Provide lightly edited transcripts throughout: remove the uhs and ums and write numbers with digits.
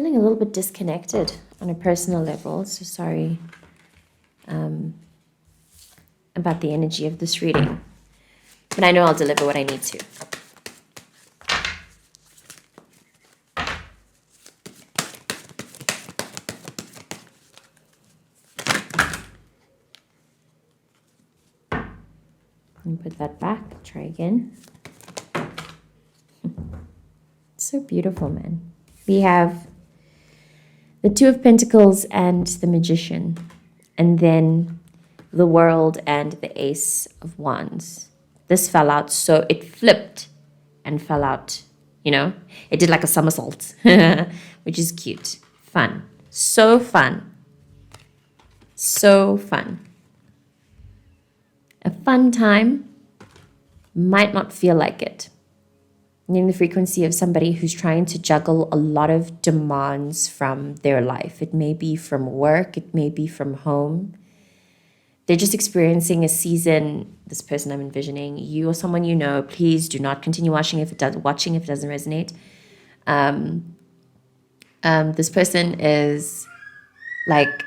feeling a little bit disconnected on a personal level, so sorry about the energy of this reading. But I know I'll deliver what I need to. And put that back. Try again. So beautiful, man. We have the Two of Pentacles and the Magician. And then the World and the Ace of Wands. This fell out, so it flipped and fell out, you know? It did like a somersault, which is cute. Fun. So fun. So fun. A fun time might not feel like it. In the frequency of somebody who's trying to juggle a lot of demands from their life. It may be from work, it may be from home. They're just experiencing a season, this person I'm envisioning, you or someone you know, please do not continue watching if it doesn't resonate. This person is like,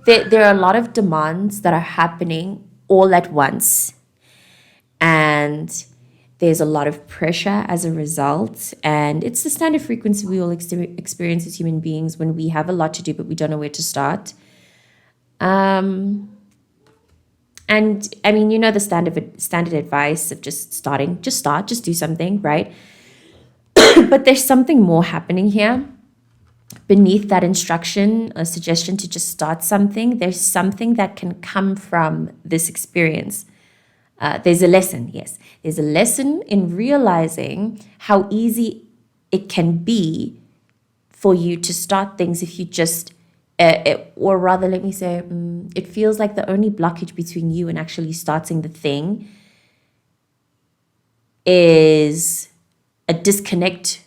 there are a lot of demands that are happening all at once. And there's a lot of pressure as a result. And it's the standard frequency we all experience as human beings when we have a lot to do, but we don't know where to start. And I mean, you know, the standard advice of just starting, just start, just do something, right? But there's something more happening here. Beneath that instruction, a suggestion to just start something, there's something that can come from this experience. There's a lesson, yes. There's a lesson in realizing how easy it can be for you to start things if you just, or rather, let me say, it feels like the only blockage between you and actually starting the thing is a disconnect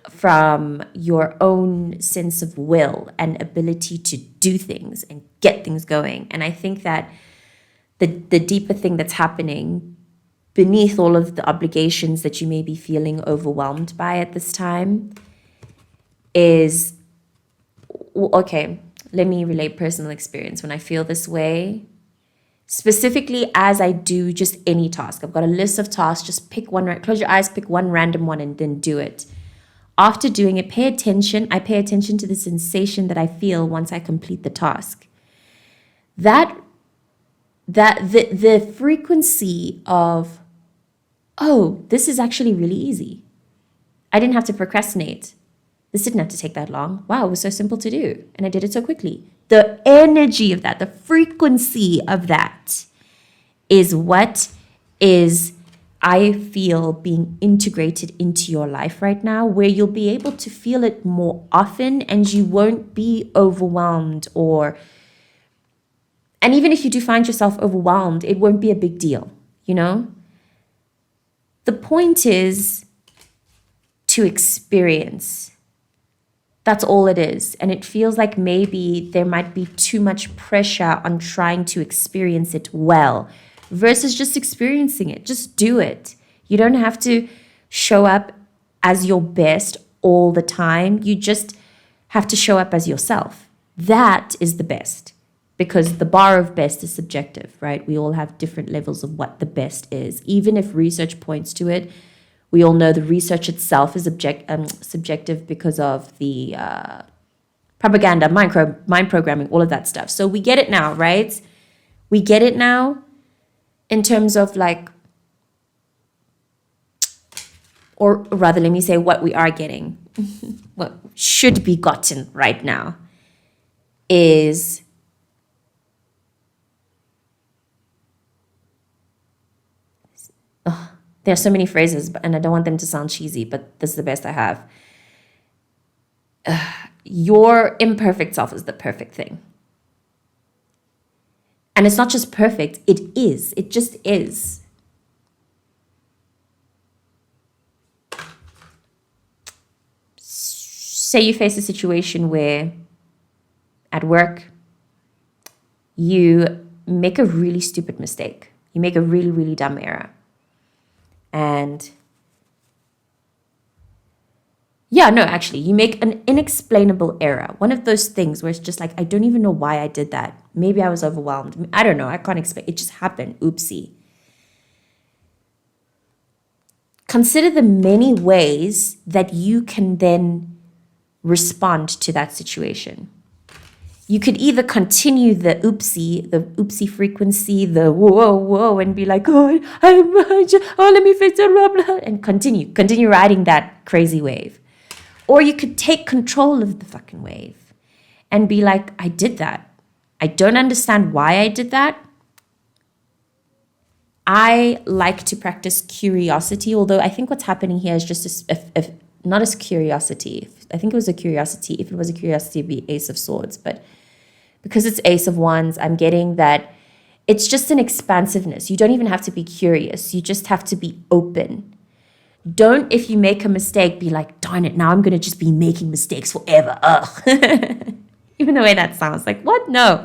from your own sense of will and ability to do things and get things going. And I think that the deeper thing that's happening beneath all of the obligations that you may be feeling overwhelmed by at this time is, okay, let me relate personal experience. When I feel this way, specifically as I do just any task, I've got a list of tasks, just pick one, close your eyes, pick one random one and then do it. After doing it, I pay attention to the sensation that I feel once I complete the task. That the frequency of, oh, this is actually really easy. I didn't have to procrastinate. This didn't have to take that long. Wow, it was so simple to do. And I did it so quickly. The energy of that, the frequency of that is what is, I feel, being integrated into your life right now, where you'll be able to feel it more often and you won't be overwhelmed and even if you do find yourself overwhelmed, it won't be a big deal, you know? The point is to experience. That's all it is. And it feels like maybe there might be too much pressure on trying to experience it well versus just experiencing it. Just do it. You don't have to show up as your best all the time. You just have to show up as yourself. That is the best. Because the bar of best is subjective, right? We all have different levels of what the best is. Even if research points to it, we all know the research itself is subjective because of the propaganda, mind programming, all of that stuff. So we get it now, right? We get it now in terms of like, or rather, let me say what we are getting, what should be gotten right now is there are so many phrases, and I don't want them to sound cheesy, but this is the best I have. Your imperfect self is the perfect thing. And it's not just perfect, it is. It just is. Say you face a situation where at work, you make a really stupid mistake. You make a really, really dumb error. And Yeah, no, actually, you make an inexplainable error. One of those things where it's just like, I don't even know why I did that. Maybe I was overwhelmed. I don't know. I can't explain. It just happened. Oopsie. Consider the many ways that you can then respond to that situation. You could either continue the oopsie frequency, the whoa, whoa, and be like, oh, let me fix it, blah, blah, and continue riding that crazy wave. Or you could take control of the fucking wave and be like, I did that. I don't understand why I did that. I like to practice curiosity, although I think what's happening here is just not as curiosity. I think it was a curiosity. If it was a curiosity, it'd be Ace of Swords. But because it's Ace of Wands, I'm getting that it's just an expansiveness. You don't even have to be curious. You just have to be open. Don't, if you make a mistake, be like, darn it, now I'm going to just be making mistakes forever. Ugh. Even the way that sounds like, what? No.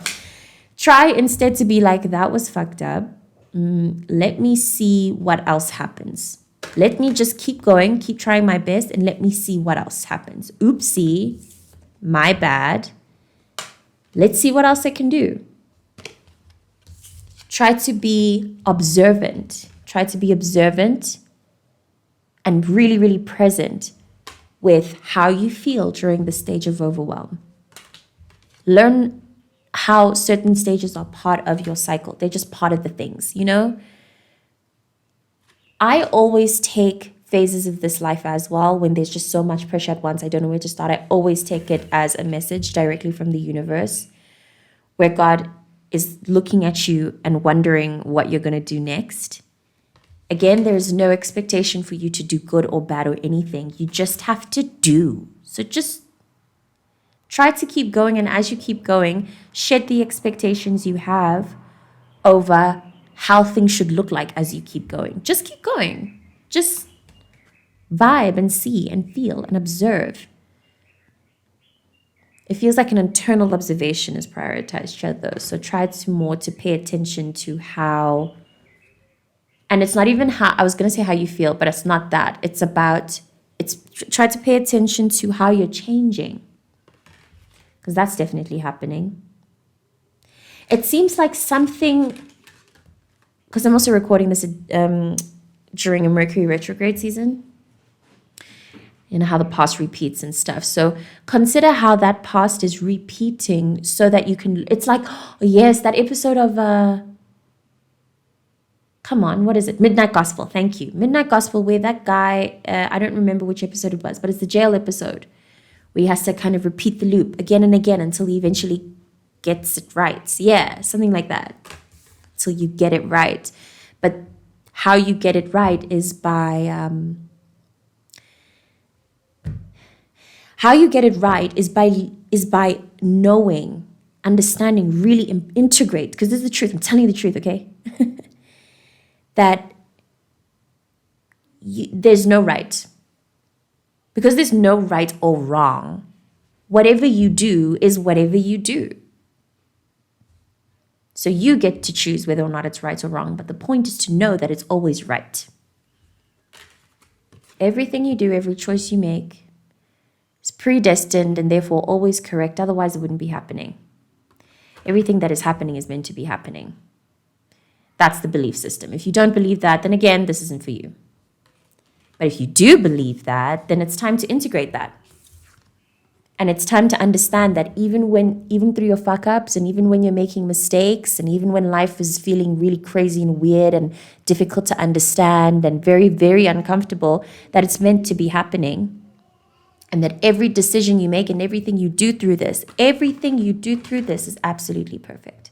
Try instead to be like, that was fucked up. Let me see what else happens. Let me just keep going, keep trying my best, and let me see what else happens. Oopsie, my bad. Let's see what else I can do. Try to be observant. Try to be observant and really, really present with how you feel during the stage of overwhelm. Learn how certain stages are part of your cycle. They're just part of the things, you know? I always take phases of this life as well when there's just so much pressure at once. I don't know where to start. I always take it as a message directly from the universe where God is looking at you and wondering what you're going to do next. Again, there's no expectation for you to do good or bad or anything. You just have to do. So just try to keep going. And as you keep going, shed the expectations you have over how things should look like as you keep going. Just keep going. Just vibe and see and feel and observe. It feels like an internal observation is prioritized, though. So try to pay attention to how. And it's not even how, I was going to say how you feel, but it's not that. Try to pay attention to how you're changing. Because that's definitely happening. It seems like something, because I'm also recording this during a Mercury retrograde season. You know, how the past repeats and stuff. So consider how that past is repeating so that you can, it's like, oh yes, that episode of, come on, what is it? Midnight Gospel. Thank you. Midnight Gospel, where that guy, I don't remember which episode it was, but it's the jail episode where he has to kind of repeat the loop again and again until he eventually gets it right. Yeah, something like that. Until you get it right. But how you get it right is by knowing, understanding, really integrate. Because this is the truth. I'm telling you the truth, okay? That there's no right. Because there's no right or wrong. Whatever you do is whatever you do. So you get to choose whether or not it's right or wrong. But the point is to know that it's always right. Everything you do, every choice you make is predestined and therefore always correct. Otherwise, it wouldn't be happening. Everything that is happening is meant to be happening. That's the belief system. If you don't believe that, then again, this isn't for you. But if you do believe that, then it's time to integrate that. And it's time to understand that even through your fuck ups and even when you're making mistakes and even when life is feeling really crazy and weird and difficult to understand and very, very uncomfortable, that it's meant to be happening. And that every decision you make and everything you do through this is absolutely perfect.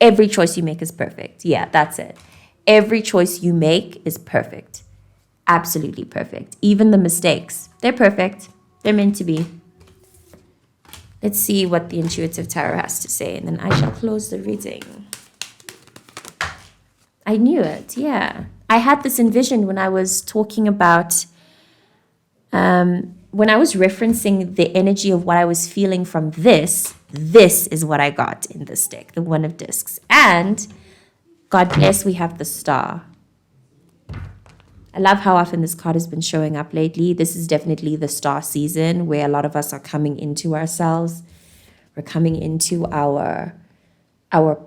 Every choice you make is perfect. Yeah, that's it. Every choice you make is perfect. Absolutely perfect. Even the mistakes, they're perfect. They're meant to be. Let's see what the intuitive tarot has to say, and then I shall close the reading. I knew it, yeah. I had this envisioned when I was talking about, when I was referencing the energy of what I was feeling from this is what I got in this deck, the One of Discs. And God bless, we have the Star. I love how often this card has been showing up lately. This is definitely the star season where a lot of us are coming into ourselves. We're coming into our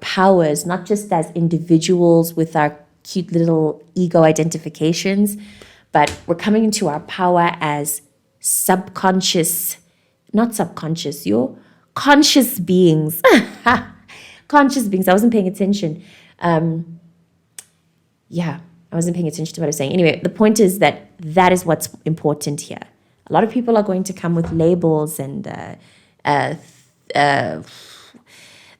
powers, not just as individuals with our cute little ego identifications, but we're coming into our power as not subconscious, you're conscious beings. Conscious beings. I wasn't paying attention. I wasn't paying attention to what I was saying. Anyway, the point is that is what's important here. A lot of people are going to come with labels and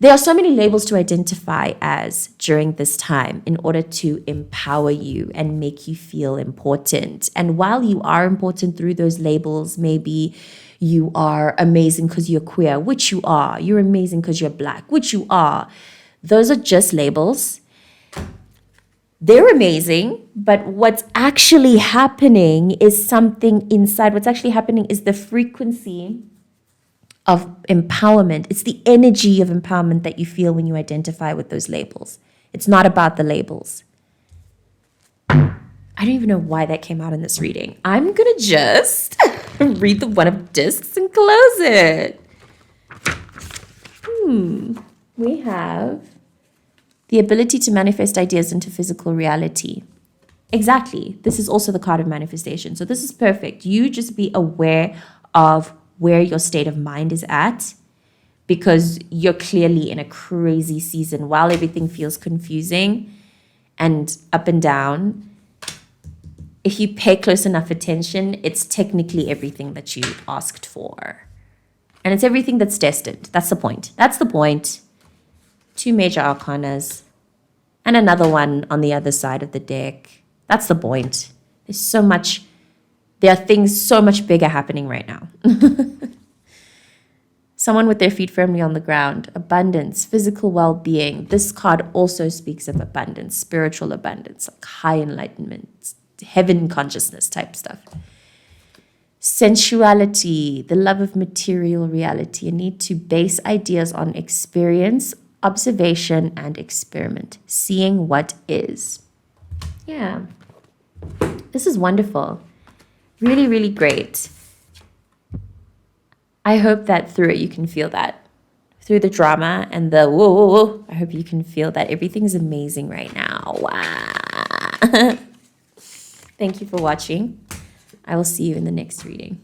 there are so many labels to identify as during this time in order to empower you and make you feel important. And while you are important through those labels, maybe you are amazing because you're queer, which you are. You're amazing because you're black, which you are. Those are just labels. They're amazing, but what's actually happening is something inside. What's actually happening is the frequency of empowerment. It's the energy of empowerment that you feel when you identify with those labels. It's not about the labels. I don't even know why that came out in this reading. I'm going to just read the one of discs and close it. We have the ability to manifest ideas into physical reality. Exactly. This is also the card of manifestation. So this is perfect. You just be aware of where your state of mind is at, because you're clearly in a crazy season. While everything feels confusing and up and down, if you pay close enough attention, it's technically everything that you asked for. And it's everything that's destined. That's the point. That's the point. 2 major arcanas and another one on the other side of the deck. That's the point. There are things so much bigger happening right now. Someone with their feet firmly on the ground, abundance, physical well-being. This card also speaks of abundance, spiritual abundance, like high enlightenment, heaven consciousness type stuff. Sensuality, the love of material reality, a need to base ideas on experience, observation, and experiment, seeing what is. Yeah, this is wonderful. Really, really great. I hope that through it you can feel that. Through the drama and the whoa, whoa, whoa, I hope you can feel that everything's amazing right now. Wow. Thank you for watching. I will see you in the next reading.